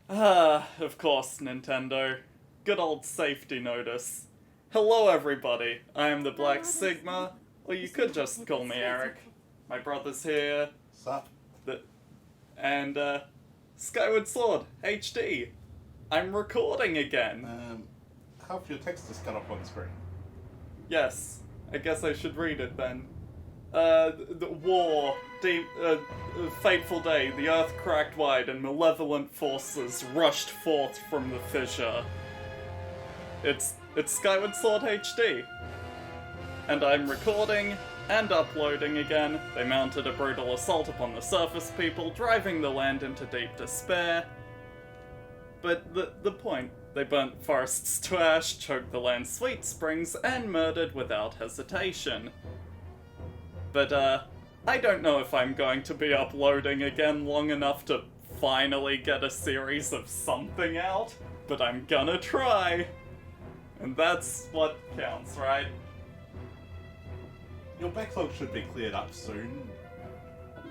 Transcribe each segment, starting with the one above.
Of course, Nintendo. Good old safety notice. Hello, everybody. I am the Black Sigma, or you could just call me Eric. My brother's here. Sup? And, Skyward Sword HD. I'm recording again. Half your text is cut off on screen. Yes, I guess I should read it then. The war, fateful day, the earth cracked wide and malevolent forces rushed forth from the fissure. It's Skyward Sword HD. And I'm recording and uploading again. They mounted a brutal assault upon the surface people, driving the land into deep despair. But the point, they burnt forests to ash, choked the land's sweet springs, and murdered without hesitation. But, I don't know if I'm going to be uploading again long enough to finally get a series of something out, but I'm gonna try. And that's what counts, right? Your backlog should be cleared up soon.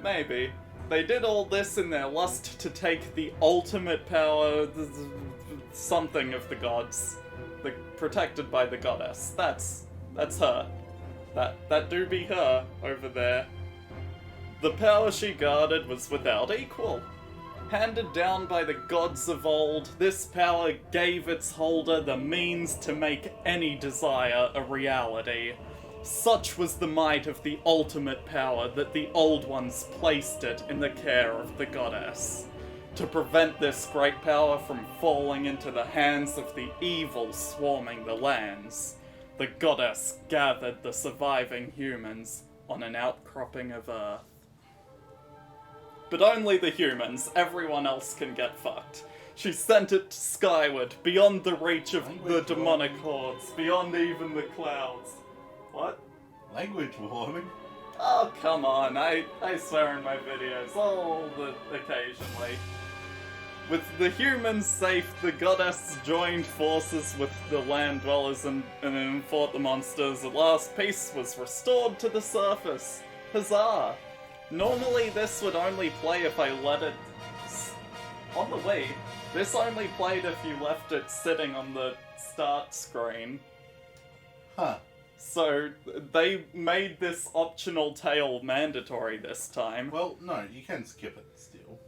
Maybe. They did all this in their lust to take the ultimate power, something of the gods, protected by the goddess. That's her. That do be her over there. The power she guarded was without equal. Handed down by the gods of old, this power gave its holder the means to make any desire a reality. Such was the might of the ultimate power that the Old Ones placed it in the care of the goddess. To prevent this great power from falling into the hands of the evil swarming the lands, the goddess gathered the surviving humans on an outcropping of Earth. But only the humans, everyone else can get fucked. She sent it to Skyward, beyond the reach of the demonic hordes, beyond even the clouds. What? Language warning? Oh, come on, I swear in my videos, occasionally. With the humans safe, the goddess joined forces with the land dwellers and fought the monsters. At last, peace was restored to the surface. Huzzah! Normally this would only play if I let it... On the Wii, this only played if you left it sitting on the start screen. Huh. So, they made this optional tale mandatory this time. Well, no, you can skip it still.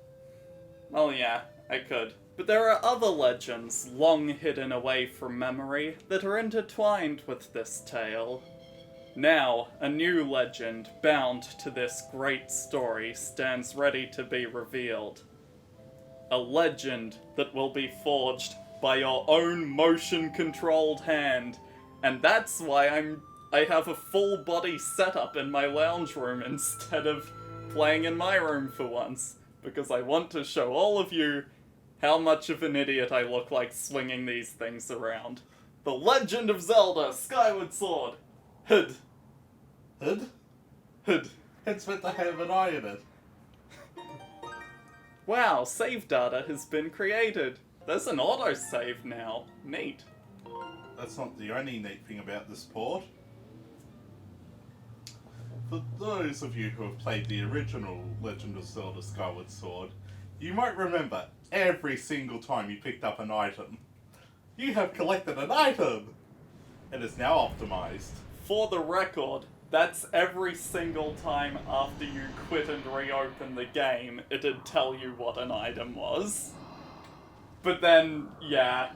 Oh yeah, I could. But there are other legends, long hidden away from memory, that are intertwined with this tale. Now, a new legend, bound to this great story, stands ready to be revealed. A legend that will be forged by your own motion-controlled hand. And that's why I have a full-body setup in my lounge room instead of playing in my room for once. Because I want to show all of you how much of an idiot I look like swinging these things around. The Legend of Zelda Skyward Sword. Hood. Hood? Hood. It's meant to have an eye in it. Wow, save data has been created. There's an autosave now. Neat. That's not the only neat thing about this port. For those of you who have played the original Legend of Zelda Skyward Sword, you might remember every single time you picked up an item. You have collected an item! It is now optimized. For the record, that's every single time after you quit and reopen the game, it'd tell you what an item was. But then, yeah,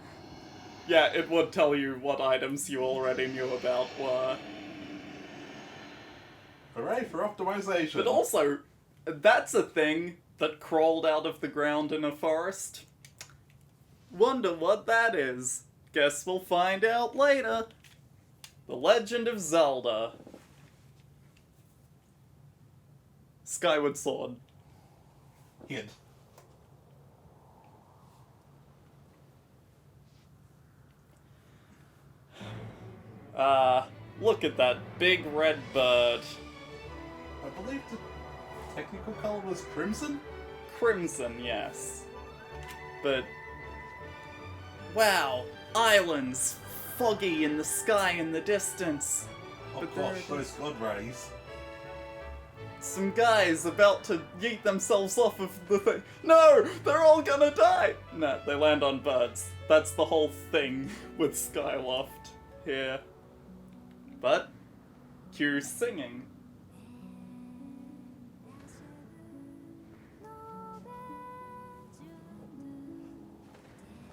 it would tell you what items you already knew about were. Hooray for optimization! But also, that's a thing that crawled out of the ground in a forest. Wonder what that is. Guess we'll find out later. The Legend of Zelda. Skyward Sword. Hint. Look at that big red bird. I believe the technical color was crimson? Crimson, yes. But... wow, islands, foggy in the sky in the distance. Oh But gosh, there it those is. god rays. some guys about to yeet themselves off of the thing. No! They're all gonna die! No, they land on birds. That's the whole thing with Skyloft here. But, cue singing.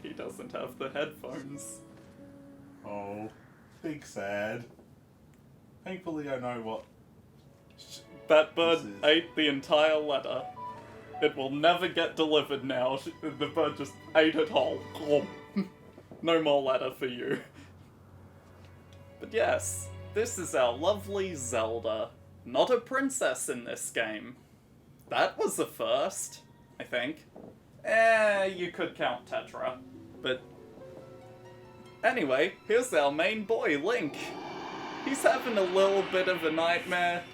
He doesn't have the headphones. Oh, big sad. Thankfully I know what... That bird This is- ate the entire letter. It will never get delivered now. The bird just ate it whole. No more letter for you. But yes, this is our lovely Zelda. Not a princess in this game. That was a first, I think. You could count Tetra. But anyway, here's our main boy, Link. He's having a little bit of a nightmare.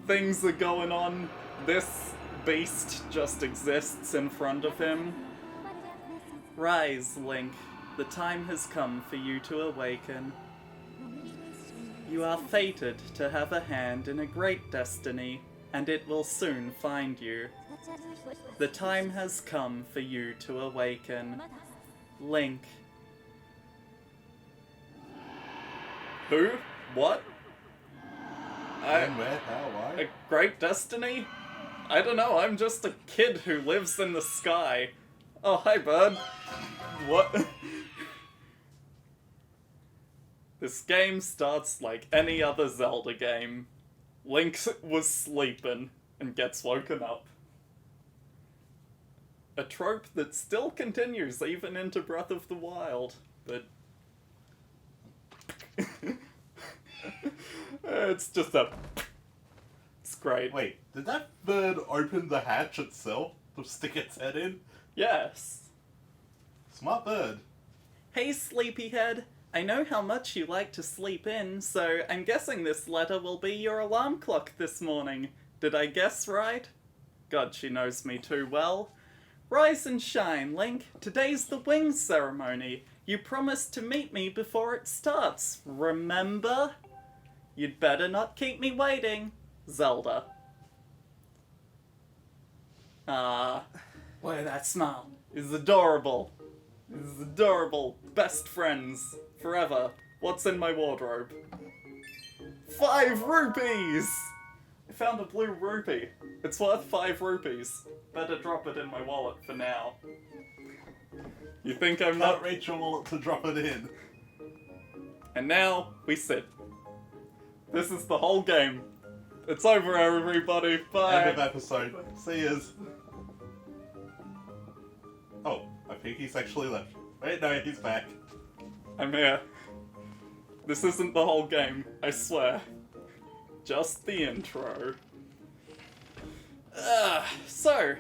Things are going on. This beast just exists in front of him. Rise, Link. The time has come for you to awaken. You are fated to have a hand in a great destiny, and it will soon find you. The time has come for you to awaken. Link. Who? What? When, where, how, why? A great destiny? I don't know, I'm just a kid who lives in the sky. Oh, hi, bud. What? This game starts like any other Zelda game. Link was sleeping and gets woken up. A trope that still continues even into Breath of the Wild, but... it's just a... It's great. Wait, did that bird open the hatch itself to stick its head in? Yes. Smart bird. Hey, sleepyhead. I know how much you like to sleep in, so I'm guessing this letter will be your alarm clock this morning. Did I guess right? God, she knows me too well. Rise and shine, Link. Today's the wings ceremony. You promised to meet me before it starts, remember? You'd better not keep me waiting. Zelda. Ah, boy, that smile is adorable. It's adorable. Best friends. Forever. What's in my wardrobe? 5 rupees! I found a blue rupee. It's worth 5 rupees. Better drop it in my wallet for now. You think I'm Can't not... reach your wallet to drop it in. And now, we sit. This is the whole game. It's over, everybody. Bye. End of episode. See yous. Oh, I think he's actually left. Wait, no, he's back. I'm here. This isn't the whole game, I swear. Just the intro. So...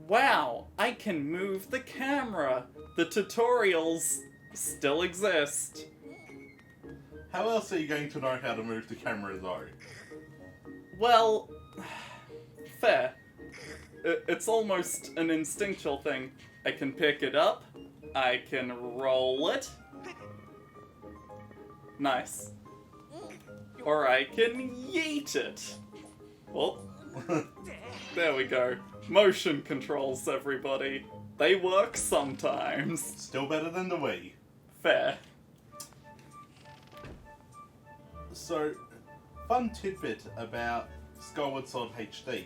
Wow, I can move the camera. The tutorials still exist. How else are you going to know how to move the camera though? Well, fair. It's almost an instinctual thing. I can pick it up, I can roll it. Nice. Or I can yeet it. Well, there we go. Motion controls, everybody. They work sometimes. Still better than the Wii. Fair. So, fun tidbit about Skyward Sword HD.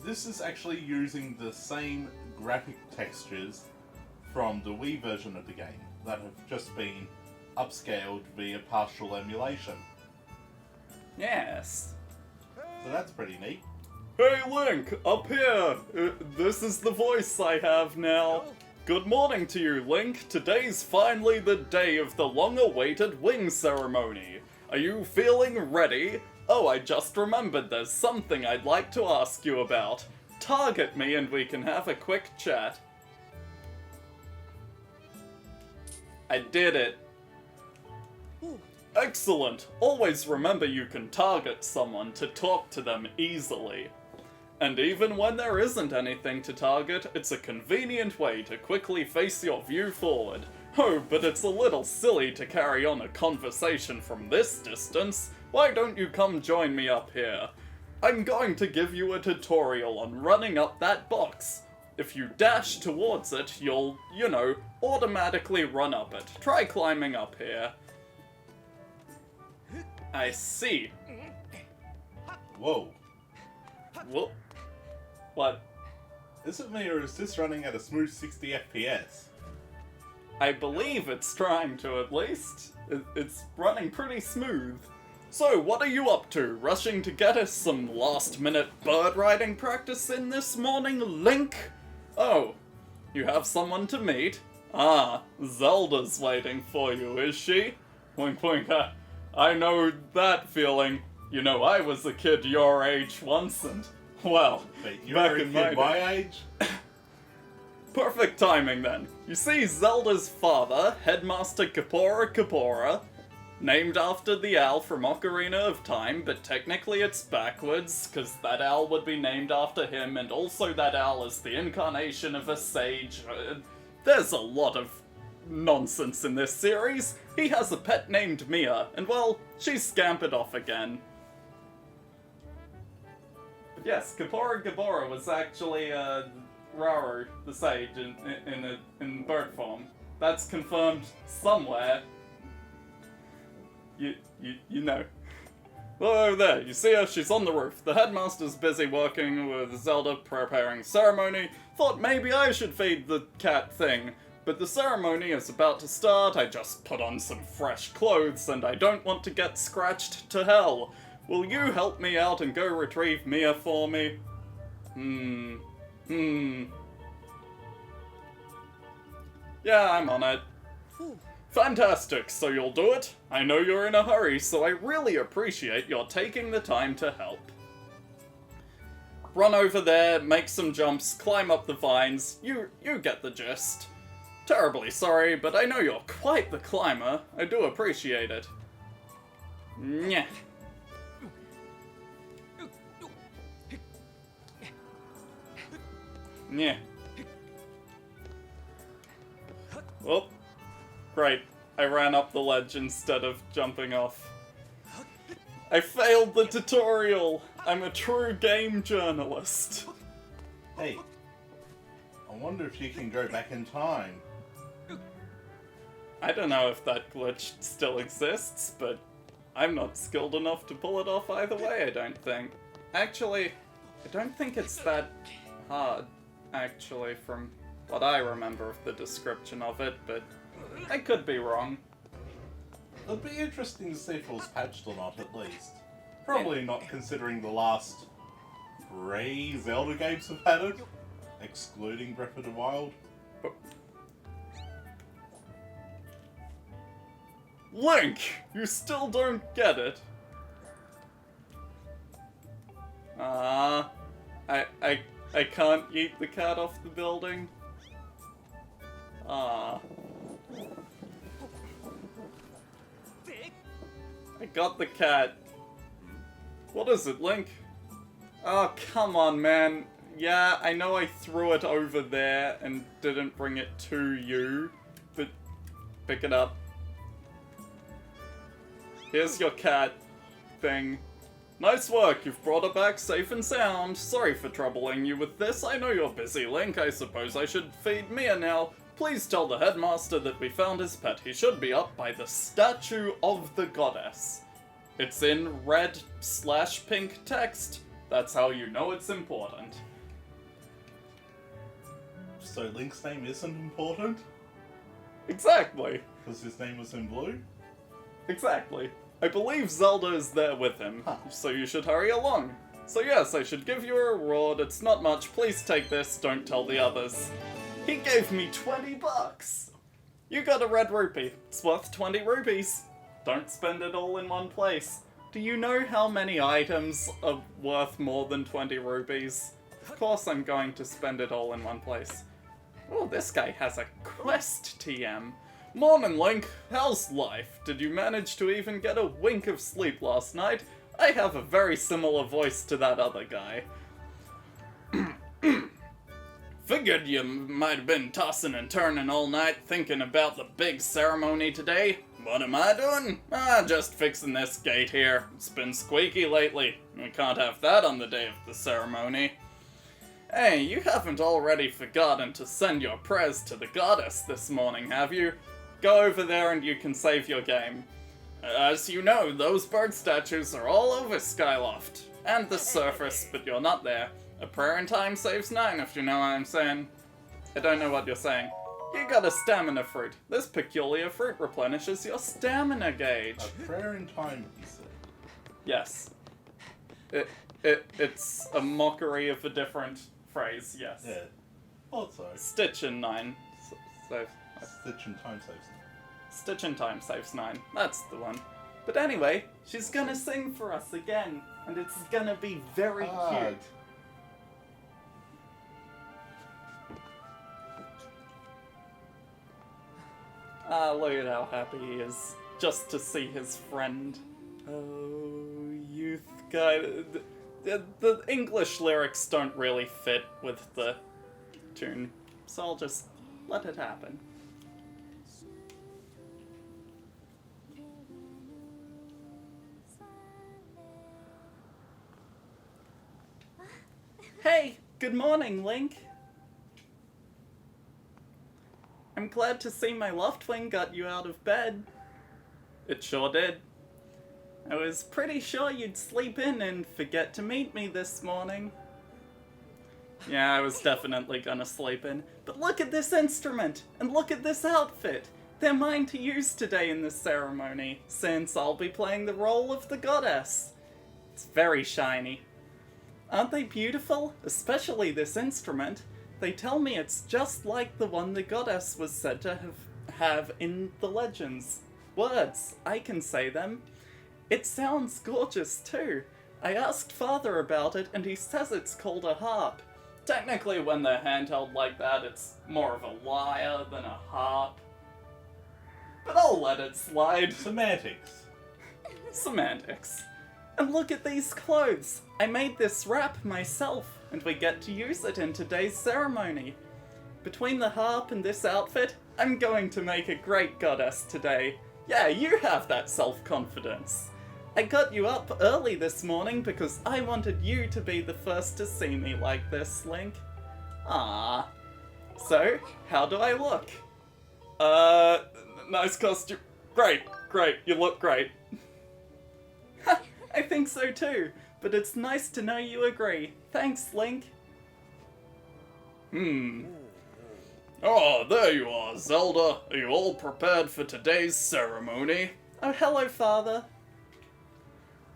This is actually using the same graphic textures from the Wii version of the game that have just been upscaled via partial emulation. Yes. So that's pretty neat. Hey Link, up here! This is the voice I have now. Good morning to you, Link. Today's finally the day of the long-awaited wing ceremony. Are you feeling ready? Oh, I just remembered there's something I'd like to ask you about. Target me and we can have a quick chat. I did it. Excellent! Always remember you can target someone to talk to them easily. And even when there isn't anything to target, it's a convenient way to quickly face your view forward. Oh, but it's a little silly to carry on a conversation from this distance. Why don't you come join me up here? I'm going to give you a tutorial on running up that box. If you dash towards it, you'll, automatically run up it. Try climbing up here. I see. Whoa. Whoop. What? Is it me or is this running at a smooth 60 FPS? I believe it's trying to, at least. It's running pretty smooth. So, what are you up to? Rushing to get us some last-minute bird riding practice in this morning, Link? Oh, you have someone to meet? Ah, Zelda's waiting for you, is she? Wink wink, I know that feeling. You know, I was a kid your age once, and, well, Wait, you're back a in kid my my age? Perfect timing then. You see, Zelda's father, Headmaster Kapora, named after the owl from Ocarina of Time, but technically it's backwards, because that owl would be named after him, and also that owl is the incarnation of a sage. There's a lot of nonsense in this series. He has a pet named Mia, and well, she's scampered off again. But yes, Kapora was actually, Rauru, the sage, in bird form. That's confirmed somewhere. You know. Well, over there, you see her, she's on the roof. The headmaster's busy working with Zelda preparing ceremony. Thought maybe I should feed the cat thing. But the ceremony is about to start, I just put on some fresh clothes, and I don't want to get scratched to hell. Will you help me out and go retrieve Mia for me? Yeah, I'm on it. Fantastic, so you'll do it? I know you're in a hurry, so I really appreciate your taking the time to help. Run over there, make some jumps, climb up the vines. You get the gist. Terribly sorry, but I know you're quite the climber. I do appreciate it. Nyeh. Nyeh. Well, great. I ran up the ledge instead of jumping off. I failed the tutorial! I'm a true game journalist. Hey, I wonder if you can go back in time. I don't know if that glitch still exists, but I'm not skilled enough to pull it off either way, I don't think. Actually, I don't think it's that hard, actually, from what I remember of the description of it, but I could be wrong. It'd be interesting to see if it was patched or not, at least. Probably not, considering the last 3 Zelda games have had it, excluding Breath of the Wild. Link! You still don't get it. I can't yeet the cat off the building. I got the cat. What is it, Link? Oh, come on, man. Yeah, I know I threw it over there and didn't bring it to you, but pick it up. Here's your cat thing. Nice work, you've brought it back safe and sound. Sorry for troubling you with this. I know you're busy, Link. I suppose I should feed Mia now. Please tell the headmaster that we found his pet. He should be up by the statue of the goddess. It's in red/pink text. That's how you know it's important. So Link's name isn't important? Exactly. Because his name was in blue? Exactly. I believe Zelda is there with him, so you should hurry along. So yes, I should give you a reward. It's not much. Please take this. Don't tell the others. He gave me 20 bucks. You got a red rupee. It's worth 20 rupees. Don't spend it all in one place. Do you know how many items are worth more than 20 rupees? Of course I'm going to spend it all in one place. Oh, this guy has a quest TM. Morning, Link. How's life? Did you manage to even get a wink of sleep last night? I have a very similar voice to that other guy. Figured you might have been tossing and turning all night thinking about the big ceremony today. What am I doing? Just fixing this gate here. It's been squeaky lately. We can't have that on the day of the ceremony. Hey, you haven't already forgotten to send your prayers to the goddess this morning, have you? Go over there and you can save your game. As you know, those bird statues are all over Skyloft and the surface, but you're not there. A prayer in time saves 9, if you know what I'm saying. I don't know what you're saying. You got a stamina fruit. This peculiar fruit replenishes your stamina gauge. A prayer in time, he said. Yes. It's a mockery of a different phrase, yes. Yeah. Also, Stitch in 9. Stitch in time saves. Stitch in time saves 9. That's the one. But anyway, she's gonna sing for us again, and it's gonna be very cute. Look at how happy he is, just to see his friend. Oh, youth guy. The English lyrics don't really fit with the tune, so I'll just let it happen. Hey, good morning, Link. I'm glad to see my Loftwing got you out of bed. It sure did. I was pretty sure you'd sleep in and forget to meet me this morning. Yeah, I was definitely gonna sleep in. But look at this instrument, and look at this outfit. They're mine to use today in this ceremony, since I'll be playing the role of the goddess. It's very shiny. Aren't they beautiful? Especially this instrument. They tell me it's just like the one the goddess was said to have in the legends. Words, I can say them. It sounds gorgeous too. I asked Father about it and he says it's called a harp. Technically when they're handheld like that, it's more of a lyre than a harp. But I'll let it slide. Semantics. Semantics. And look at these clothes. I made this wrap myself, and we get to use it in today's ceremony. Between the harp and this outfit, I'm going to make a great goddess today. Yeah, you have that self-confidence. I got you up early this morning because I wanted you to be the first to see me like this, Link. Ah. So, how do I look? Nice costume. Great, you look great. I think so too, but it's nice to know you agree. Thanks, Link. Oh, there you are, Zelda. Are you all prepared for today's ceremony? Oh, hello, Father.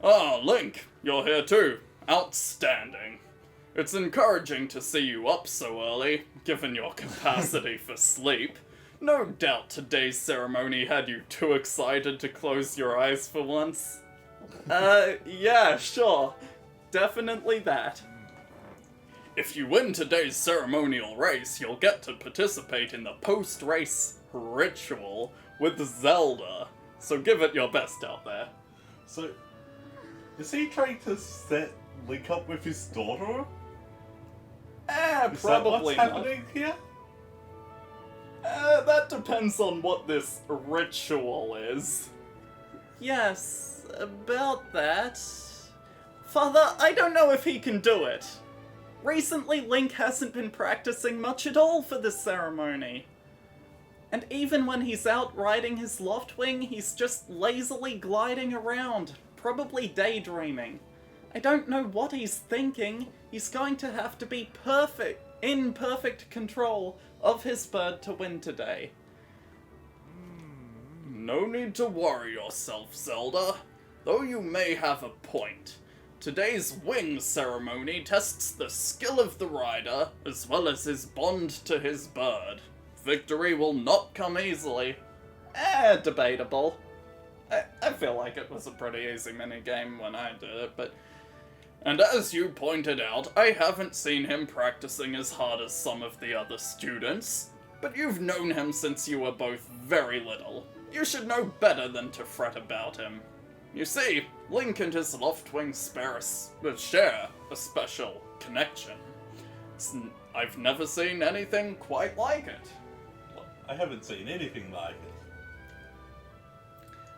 Ah, Link, you're here too. Outstanding. It's encouraging to see you up so early, given your capacity for sleep. No doubt today's ceremony had you too excited to close your eyes for once. Yeah, sure. Definitely that. If you win today's ceremonial race, you'll get to participate in the post-race ritual with Zelda. So give it your best out there. So, is he trying to set Link up with his daughter? Is Probably that what's not. happening here? That depends on what this ritual is. Yes, about that. Father, I don't know if he can do it. Recently, Link hasn't been practicing much at all for this ceremony. And even when he's out riding his Loftwing, he's just lazily gliding around, probably daydreaming. I don't know what he's thinking. He's going to have to be in perfect control of his bird to win today. No need to worry yourself, Zelda. Though you may have a point. Today's wing ceremony tests the skill of the rider, as well as his bond to his bird. Victory will not come easily. Debatable. I feel like it was a pretty easy minigame when I did it, but... And as you pointed out, I haven't seen him practicing as hard as some of the other students. But you've known him since you were both very little. You should know better than to fret about him. You see, Link and his Loftwing share a special connection. I've never seen anything quite like it. I haven't seen anything like it.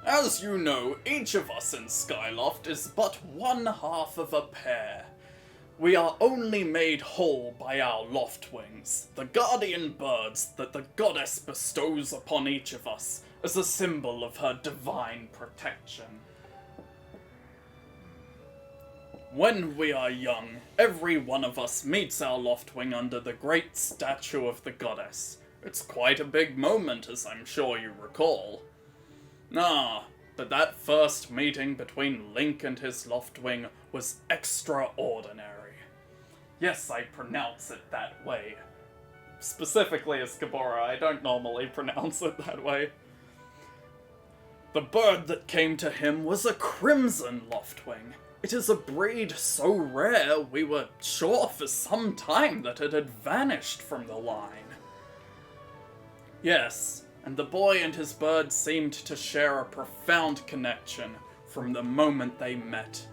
As you know, each of us in Skyloft is but one half of a pair. We are only made whole by our loft wings, the guardian birds that the goddess bestows upon each of us as a symbol of her divine protection. When we are young, every one of us meets our loftwing under the great statue of the goddess. It's quite a big moment, as I'm sure you recall. But that first meeting between Link and his loftwing was extraordinary. Yes, I pronounce it that way. Specifically as Kabora, I don't normally pronounce it that way. The bird that came to him was a crimson loftwing. It is a breed so rare, we were sure for some time that it had vanished from the line. Yes, and the boy and his bird seemed to share a profound connection from the moment they met.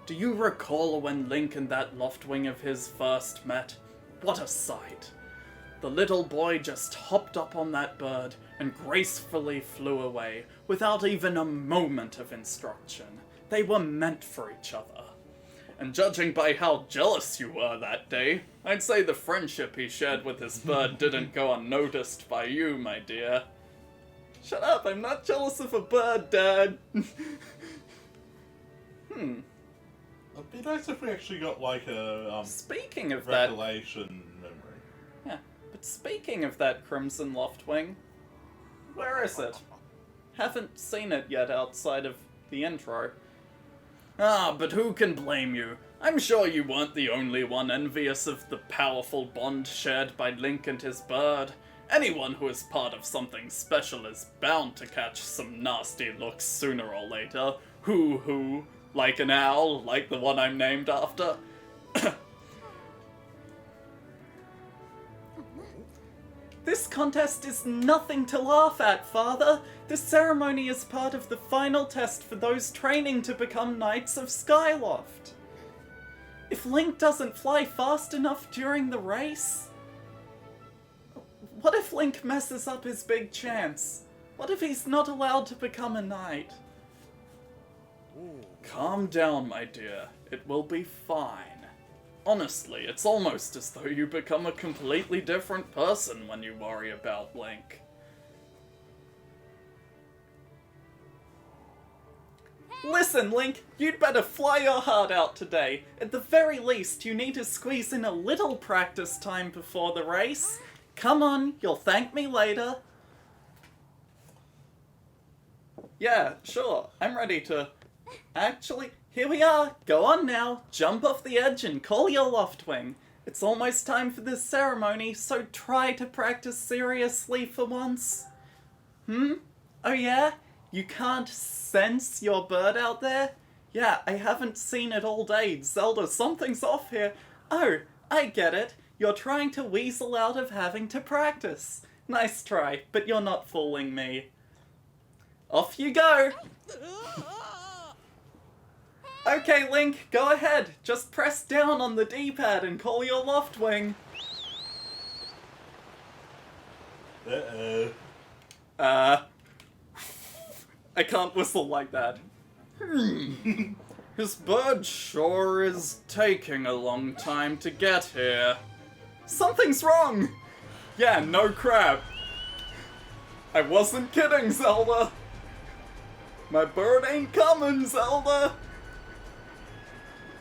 Do you recall when Link and that loftwing of his first met? What a sight! The little boy just hopped up on that bird and gracefully flew away without even a moment of instruction. They were meant for each other. And judging by how jealous you were that day, I'd say the friendship he shared with his bird didn't go unnoticed by you, my dear. Shut up, I'm not jealous of a bird, Dad. It'd be nice if we actually got like a Speaking of that... recollection memory. Yeah, but speaking of that Crimson Loftwing, where is it? Haven't seen it yet outside of the intro. But who can blame you? I'm sure you weren't the only one envious of the powerful bond shared by Link and his bird. Anyone who is part of something special is bound to catch some nasty looks sooner or later. Hoo-hoo. Like an owl, like the one I'm named after. This contest is nothing to laugh at, Father. This ceremony is part of the final test for those training to become Knights of Skyloft. If Link doesn't fly fast enough during the race... What if Link messes up his big chance? What if he's not allowed to become a knight? Calm down, my dear. It will be fine. Honestly, it's almost as though you become a completely different person when you worry about Link. Listen, Link, you'd better fly your heart out today. At the very least, you need to squeeze in a little practice time before the race. Come on, you'll thank me later. Yeah, sure, I'm ready to... Actually, here we are. Go on now. Jump off the edge and call your loftwing. It's almost time for this ceremony, so try to practice seriously for once. Oh yeah? You can't sense your bird out there? Yeah, I haven't seen it all day. Zelda, something's off here. Oh, I get it. You're trying to weasel out of having to practice. Nice try, but you're not fooling me. Off you go! Okay, Link, go ahead. Just press down on the D-pad and call your loftwing. I can't whistle like that. His bird sure is taking a long time to get here. Something's wrong! Yeah, no crap. I wasn't kidding, Zelda. My bird ain't coming, Zelda.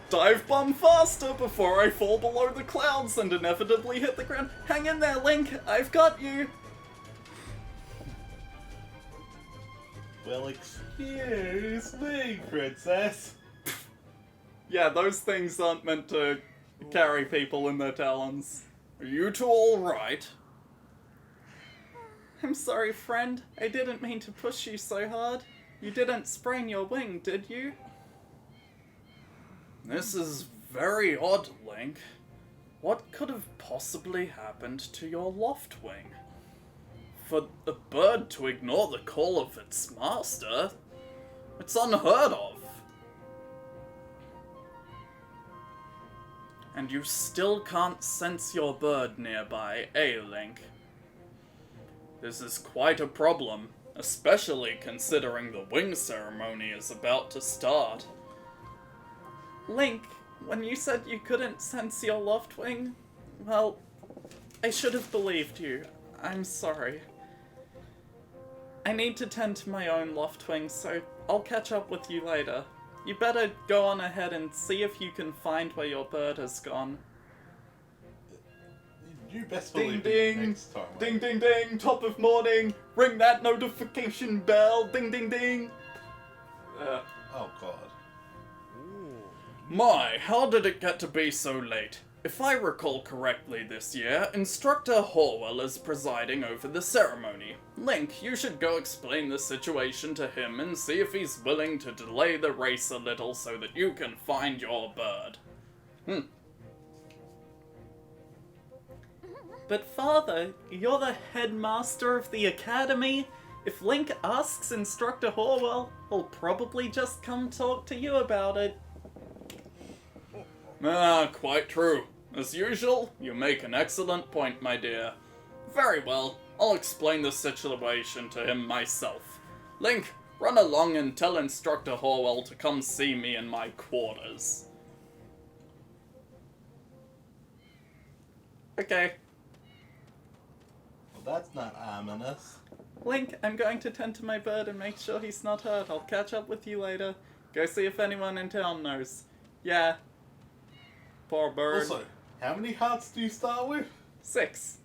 Dive bomb faster before I fall below the clouds and inevitably hit the ground. Hang in there, Link. I've got you. Well, excuse me, princess. Yeah, those things aren't meant to carry people in their talons. Are you two alright? I'm sorry, friend. I didn't mean to push you so hard. You didn't sprain your wing, did you? This is very odd, Link. What could have possibly happened to your loftwing? For a bird to ignore the call of its master, it's unheard of. And you still can't sense your bird nearby, eh, Link? This is quite a problem, especially considering the wing ceremony is about to start. Link, when you said you couldn't sense your Loftwing, well, I should have believed you. I'm sorry. I need to tend to my own Loftwing, so I'll catch up with you later. You better go on ahead and see if you can find where your bird has gone. You best Ding believe ding! next time. Ding ding ding! Top of morning! Ring that notification bell! Ding ding ding! Oh god. My, how did it get to be so late? If I recall correctly this year, Instructor Horwell is presiding over the ceremony. Link, you should go explain the situation to him and see if he's willing to delay the race a little so that you can find your bird. But father, you're the headmaster of the academy. If Link asks Instructor Horwell, he'll probably just come talk to you about it. Ah, quite true. As usual, you make an excellent point, my dear. Very well, I'll explain the situation to him myself. Link, run along and tell Instructor Horwell to come see me in my quarters. Okay. Well, that's not ominous. Link, I'm going to tend to my bird and make sure he's not hurt. I'll catch up with you later. Go see if anyone in town knows. Yeah. Poor bird. Also, how many hearts do you start with? 6.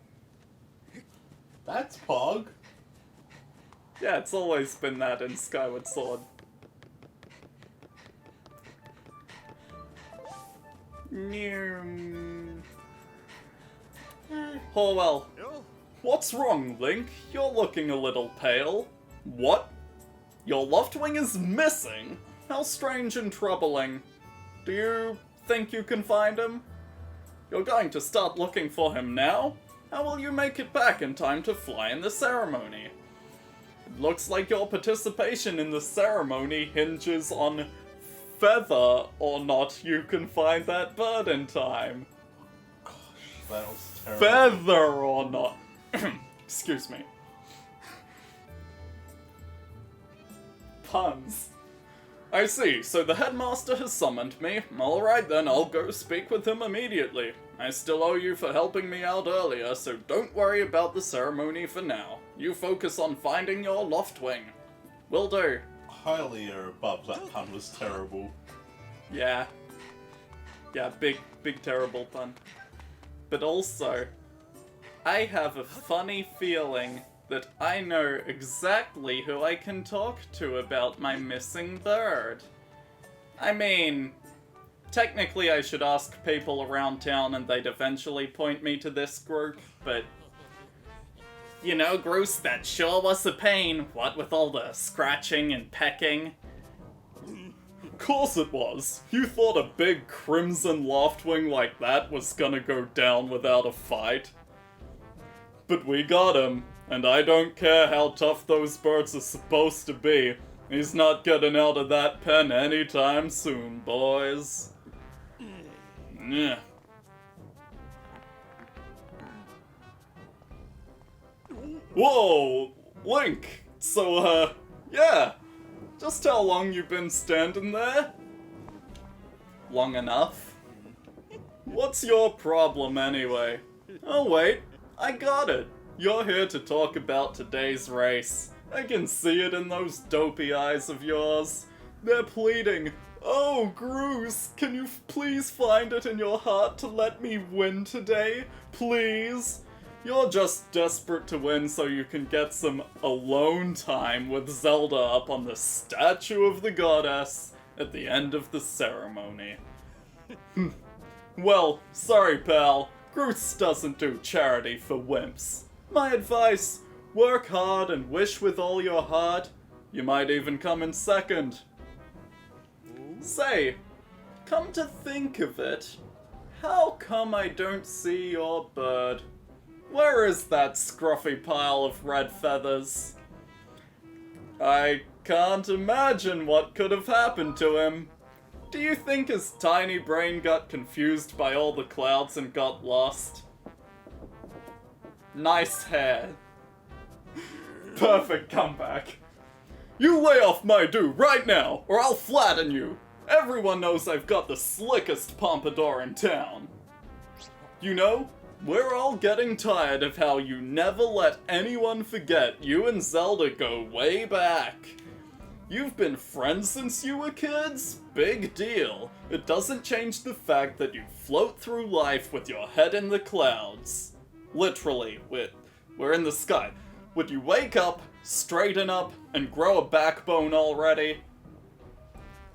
That's Pog. Yeah, it's always been that in Skyward Sword. Horwell. What's wrong, Link? You're looking a little pale. What? Your Loftwing is missing? How strange and troubling. Do you think you can find him? You're going to start looking for him now? How will you make it back in time to fly in the ceremony? It looks like your participation in the ceremony hinges on whether or not you can find that bird in time. That was terrible. Feather or not. Excuse me. Puns. I see, so the headmaster has summoned me. Alright then, I'll go speak with him immediately. I still owe you for helping me out earlier, so don't worry about the ceremony for now. You focus on finding your Loftwing. Will do. Highly above that pun was terrible. Yeah. Yeah, big terrible pun. But also, I have a funny feeling that I know exactly who I can talk to about my missing bird. I mean, technically I should ask people around town and they'd eventually point me to this group, but... You know, Groose, that sure was a pain, what with all the scratching and pecking. Of course it was. You thought a big crimson Loftwing like that was gonna go down without a fight? But we got him, and I don't care how tough those birds are supposed to be. He's not getting out of that pen anytime soon, boys. Yeah. Whoa, Link. So, yeah. Just how long you been standing there? Long enough. What's your problem anyway? Oh wait, I got it. You're here to talk about today's race. I can see it in those dopey eyes of yours. They're pleading, "Oh, Groose, can you please find it in your heart to let me win today? Please?" You're just desperate to win so you can get some alone time with Zelda up on the statue of the goddess at the end of the ceremony. Well, sorry pal, Groose doesn't do charity for wimps. My advice, work hard and wish with all your heart. You might even come in second. Say, come to think of it, how come I don't see your bird? Where is that scruffy pile of red feathers? I can't imagine what could have happened to him. Do you think his tiny brain got confused by all the clouds and got lost? Nice hair. Perfect comeback. You lay off my due right now, or I'll flatten you. Everyone knows I've got the slickest pompadour in town. You know, we're all getting tired of how you never let anyone forget you and Zelda go way back. You've been friends since you were kids? Big deal. It doesn't change the fact that you float through life with your head in the clouds. Literally, we're in the sky. Would you wake up, straighten up, and grow a backbone already?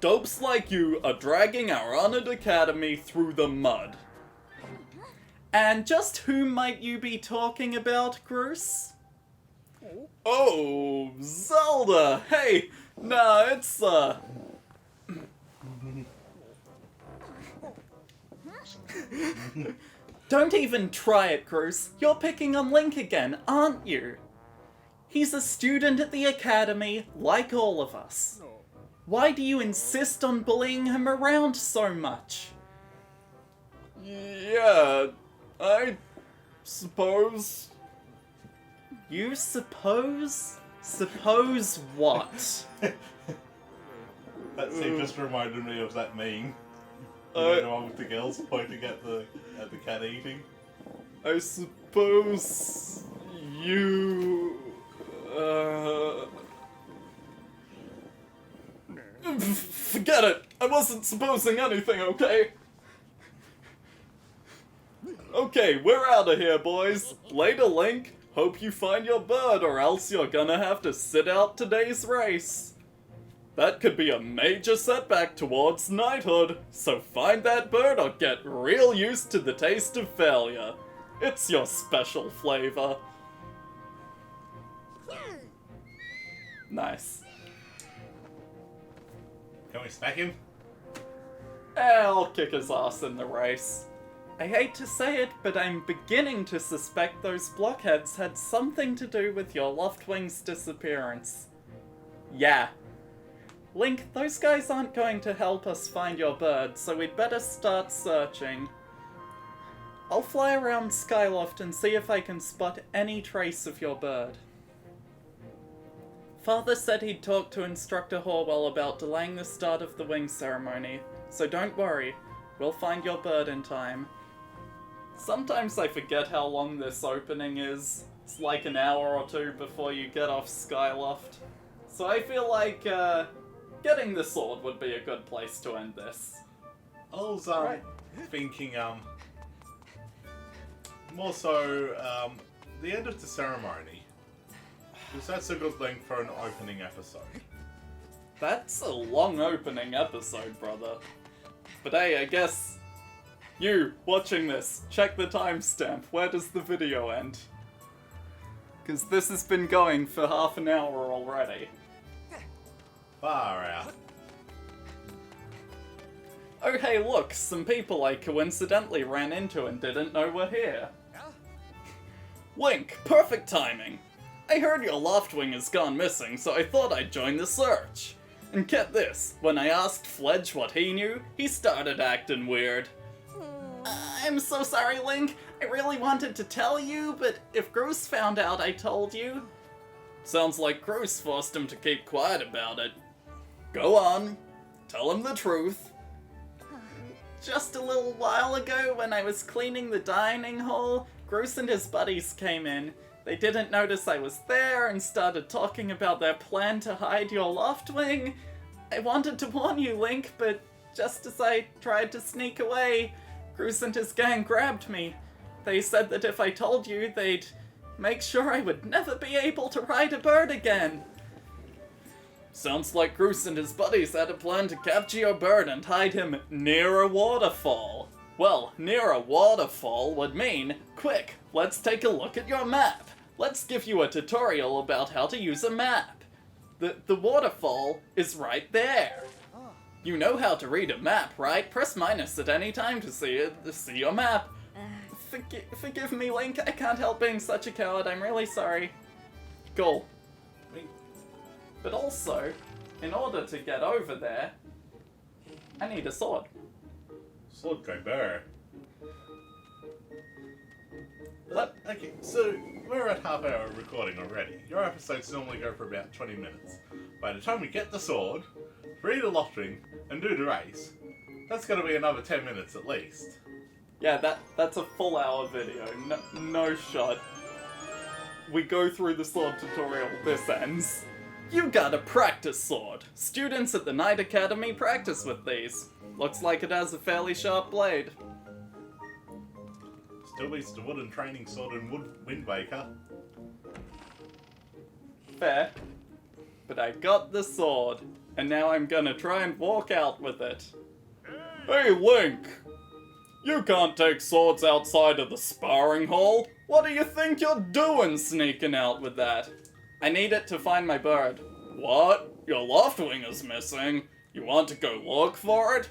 Dopes like you are dragging our honored academy through the mud. And just who might you be talking about, Bruce? Oh, Zelda! Hey! Nah, it's, Don't even try it, Bruce. You're picking on Link again, aren't you? He's a student at the academy, like all of us. Why do you insist on bullying him around so much? Yeah, I suppose. You suppose? Suppose what? That scene just reminded me of that meme. The one with the girls pointing at the cat eating. I suppose you. Forget it! I wasn't supposing anything, okay? Okay, we're out of here, boys. Later, Link. Hope you find your bird, or else you're gonna have to sit out today's race. That could be a major setback towards knighthood, so find that bird or get real used to the taste of failure. It's your special flavor. Nice. Can we smack him? I'll kick his ass in the race. I hate to say it, but I'm beginning to suspect those blockheads had something to do with your Loftwing's disappearance. Yeah. Link, those guys aren't going to help us find your bird, so we'd better start searching. I'll fly around Skyloft and see if I can spot any trace of your bird. Father said he'd talk to Instructor Horwell about delaying the start of the wing ceremony, so don't worry, we'll find your bird in time. Sometimes I forget how long this opening is. It's like an hour or two before you get off Skyloft. So I feel like, getting the sword would be a good place to end this. I was, Right. thinking, more so, the end of the ceremony. Because that's a good length for an opening episode. That's a long opening episode, brother. But hey, I guess you watching this, check the timestamp. Where does the video end? Because this has been going for half an hour already. Far out. Oh hey look, some people I coincidentally ran into and didn't know were here. Link, perfect timing! I heard your Loftwing has gone missing, so I thought I'd join the search. And get this, when I asked Fledge what he knew, he started acting weird. I'm so sorry, Link. I really wanted to tell you, but if Groose found out I told you... Sounds like Groose forced him to keep quiet about it. Go on. Tell him the truth. Just a little while ago, when I was cleaning the dining hall, Groose and his buddies came in. They didn't notice I was there and started talking about their plan to hide your Loftwing. I wanted to warn you, Link, but just as I tried to sneak away, Groose and his gang grabbed me. They said that if I told you, they'd make sure I would never be able to ride a bird again. Sounds like Groose and his buddies had a plan to capture your bird and hide him near a waterfall. Well, near a waterfall would mean, quick, let's take a look at your map. Let's give you a tutorial about how to use a map. The waterfall is right there. You know how to read a map, right? Press minus at any time to see your map. Forgive me, Link. I can't help being such a coward. I'm really sorry. Cool. But also, in order to get over there, I need a sword. Sword go bear. Okay, so we're at half hour recording already. Your episodes normally go for about 20 minutes. By the time we get the sword, read the lottering, and do the race, that's gonna be another 10 minutes at least. Yeah, that's a full hour video. No shot. We go through the sword tutorial, this ends. You got a practice sword. Students at the Knight Academy practice with these. Looks like it has a fairly sharp blade. Still beats the wooden training sword in Wind Waker. Fair. But I got the sword, and now I'm gonna try and walk out with it. Hey, Link! You can't take swords outside of the sparring hall. What do you think you're doing sneaking out with that? I need it to find my bird. What? Your left wing is missing? You want to go look for it?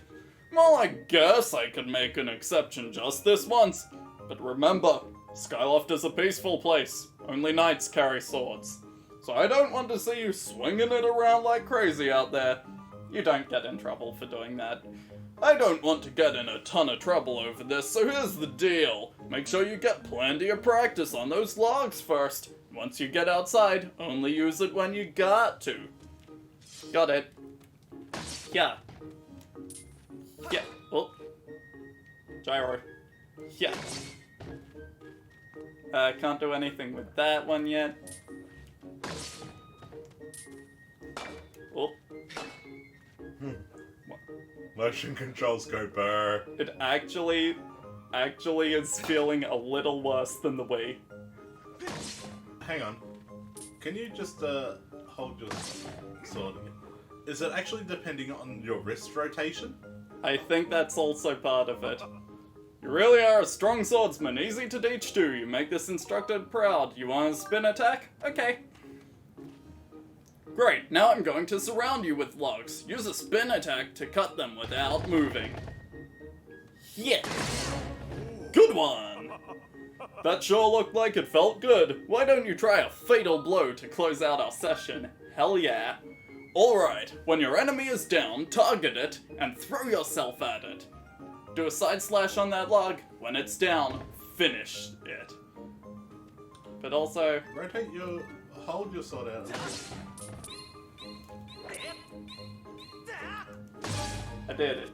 Well, I guess I could make an exception just this once. But remember, Skyloft is a peaceful place. Only knights carry swords. So I don't want to see you swinging it around like crazy out there. You don't get in trouble for doing that. I don't want to get in a ton of trouble over this, so here's the deal. Make sure you get plenty of practice on those logs first. Once you get outside, only use it when you got to. Got it. Yeah. Yeah. Oh. Gyro. Yeah. Can't do anything with that one yet. Oh. Motion controls go burr. It actually is feeling a little worse than the Wii. Hang on. Can you just hold your sword again? Is it actually depending on your wrist rotation? I think that's also part of it. You really are a strong swordsman, easy to teach too. You make this instructor proud. You want a spin attack? Okay. Great, now I'm going to surround you with logs. Use a spin attack to cut them without moving. Yeah. Good one. That sure looked like it felt good. Why don't you try a fatal blow to close out our session? Hell yeah. Alright, when your enemy is down, target it and throw yourself at it. Do a side slash on that log. When it's down, finish it. But also... Hold your sword out. I did it.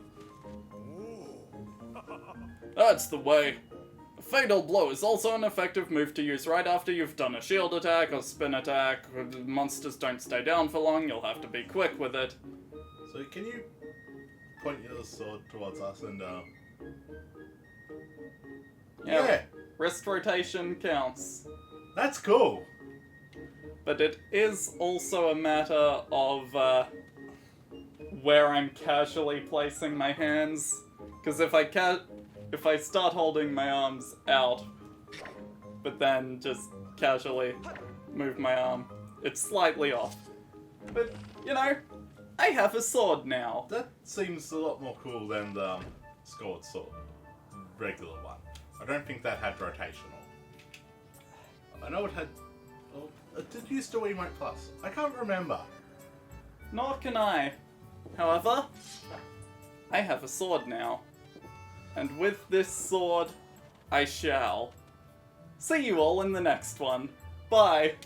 That's the way. A fatal blow is also an effective move to use right after you've done a shield attack or spin attack. Monsters don't stay down for long, you'll have to be quick with it. So can you point your sword towards us and Yeah. Wrist rotation counts. That's cool. But it is also a matter of where I'm casually placing my hands. Because if I start holding my arms out, but then just casually move my arm, it's slightly off. But, you know, I have a sword now. That seems a lot more cool than the Skyward sword. Regular one. I don't think that had rotational. I know it had... Well, it did used to emote plus. I can't remember. Nor can I. However, I have a sword now. And with this sword, I shall. See you all in the next one. Bye.